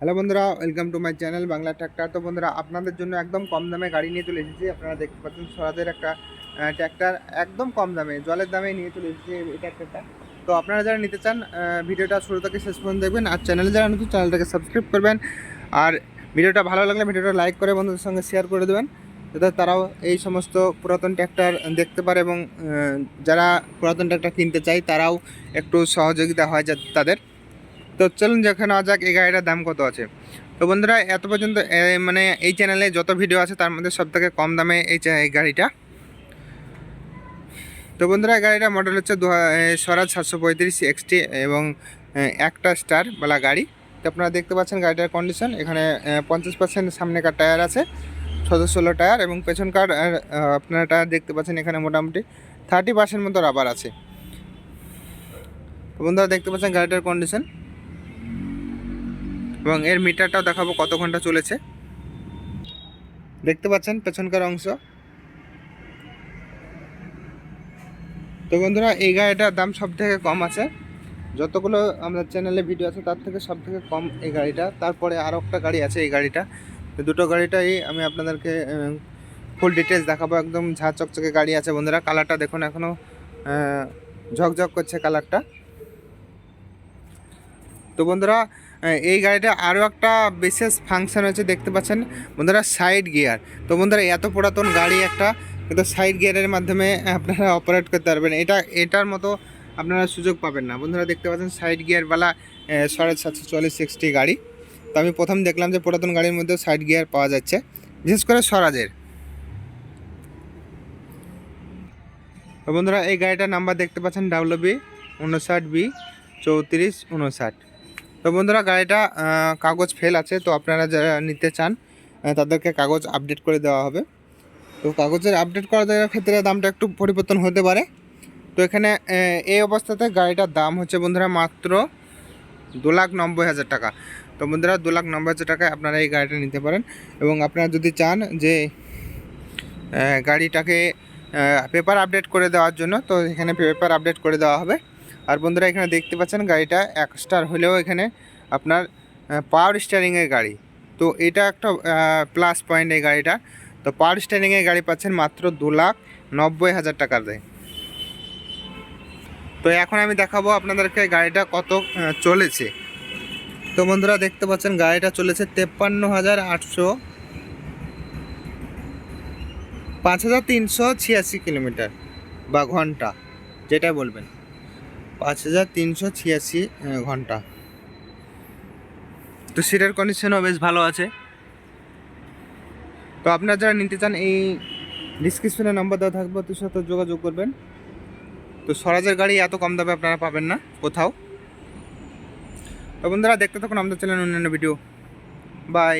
Hello বন্ধুরা, welcome to my channel Bangla tractor. তো বন্ধুরা, আপনাদের জন্য একদম কম দামে গাড়ি নিয়ে চলে এসেছি। আপনারা দেখতে পাচ্ছেন স্বরাজের একটা ট্র্যাক্টর একদম কম দামে, জলের দামে নিয়ে চলে এসেছি এই ট্র্যাক্টরটা। তো আপনারা যারা নিতে চান ভিডিওটা শুরু থেকে শেষ পর্যন্ত দেখবেন, আর চ্যানেলে যারা নতুন চ্যানেলটাকে সাবস্ক্রাইব করবেন। আর ভিডিওটা ভালো লাগলে ভিডিওটা লাইক করে বন্ধুদের সঙ্গে শেয়ার করে দেবেন, যাতে তারাও এই সমস্ত পুরাতন ট্র্যাক্টর দেখতে পারে এবং যারা পুরাতন ট্র্যাক্টর কিনতে চায় তারাও একটু সহযোগিতা হয় তাদের। তো চলুন দেখে নেওয়া যাক এই গাড়িটার দাম কত আছে। তো বন্ধুরা, এত পর্যন্ত মানে এই চ্যানেলে যত ভিডিও আছে তার মধ্যে সবথেকে কম দামে এই গাড়িটা। তো বন্ধুরা, এই গাড়িটা মডেল হচ্ছে স্বরাজ 735 XT এবং একটা স্টার বলা গাড়ি। তো আপনারা দেখতে পাচ্ছেন গাড়িটার কন্ডিশন। এখানে 50% সামনেকার টায়ার আছে, 16 টায়ার, এবং পেছনকার আপনারা টায়ার দেখতে পাচ্ছেন এখানে মোটামুটি 30% মতো রাবার আছে। তো বন্ধুরা দেখতে পাচ্ছেন গাড়িটার কন্ডিশন, এবং এর মিটারটাও দেখাবো কত ঘন্টা চলেছে। দেখতে পাচ্ছেন পেছনকার অংশ। তো বন্ধুরা, এই গাড়িটার দাম সব থেকে কম আছে, যতগুলো আমাদের চ্যানেলে ভিডিও আছে তার থেকে সব থেকে কম এই গাড়িটা। তারপরে আরও একটা গাড়ি আছে এই গাড়িটা। তো দুটো গাড়িটাই আমি আপনাদেরকে ফুল ডিটেলস দেখাবো। একদম ঝাঁ চকচকে গাড়ি আছে বন্ধুরা। কালারটা দেখুন, এখনও ঝকঝক করছে কালারটা। তো বন্ধুরা, এই গাড়িটা আরও একটা বিশেষ ফাংশন হচ্ছে, দেখতে পাচ্ছেন বন্ধুরা, সাইড গিয়ার। তো বন্ধুরা, এত পুরাতন গাড়ি একটা, কিন্তু সাইড গিয়ারের মাধ্যমে আপনারা অপারেট করতে পারবেন। এটার মতো আপনারা সুযোগ পাবেন না বন্ধুরা। দেখতে পাচ্ছেন সাইড গিয়ারওয়ালা 740 60 গাড়ি। তো আমি প্রথম দেখলাম যে পুরাতন গাড়ির মধ্যে সাইড গিয়ার পাওয়া যাচ্ছে, বিশেষ করে স্বরাজের। তো বন্ধুরা, এই গাড়িটার নাম্বার দেখতে পাচ্ছেন WB59B3459। তো বন্ধুরা, গাড়িটা কাগজ ফেল আছে। তো আপনারা যারা নিতে চান তাদেরকে কাগজ আপডেট করে দেওয়া হবে। তো কাগজের আপডেট করা দেওয়ার ক্ষেত্রে দামটা একটু পরিবর্তন হতে পারে। তো এখানে এই অবস্থাতে গাড়িটার দাম হচ্ছে বন্ধুরা মাত্র 2,90,000 টাকা। তো বন্ধুরা, 2,90,000 টাকায় আপনারা এই গাড়িটা নিতে পারেন। এবং আপনারা যদি চান যে গাড়িটাকে পেপার আপডেট করে দেওয়ার জন্য, তো এখানে পেপার আপডেট করে দেওয়া হবে। আর বন্ধুরা, এখানে দেখতে পাচ্ছেন গাড়িটা 1 স্টার হলেও এখানে আপনার পাওয়ার স্টিয়ারিংয়ের গাড়ি। তো এটা একটা প্লাস পয়েন্ট এই গাড়িটা। তো পাওয়ার স্টিয়ারিংয়ের গাড়ি পাচ্ছেন মাত্র 2,90,000 টাকার দেয়। তো এখন আমি দেখাবো আপনাদেরকে গাড়িটা কত চলেছে। তো বন্ধুরা, দেখতে পাচ্ছেন গাড়িটা চলেছে 53,800 5,386 কিলোমিটার বা ঘন্টা, যেটা বলবেন, 5,386 ঘন্টা। তো সিটের কন্ডিশনও বেশ ভালো আছে। তো আপনারা যারা নিতে চান এই ডিসক্রিপশনে নাম্বার দেওয়া থাকবে, অতি সাথে যোগাযোগ করবেন। তো স্বরাজের গাড়ি এত কম দামে আপনারা পাবেন না কোথাও। তো বন্ধুরা, দেখতে থাকুন আমাদের চ্যানেল অন্যান্য ভিডিও। বাই।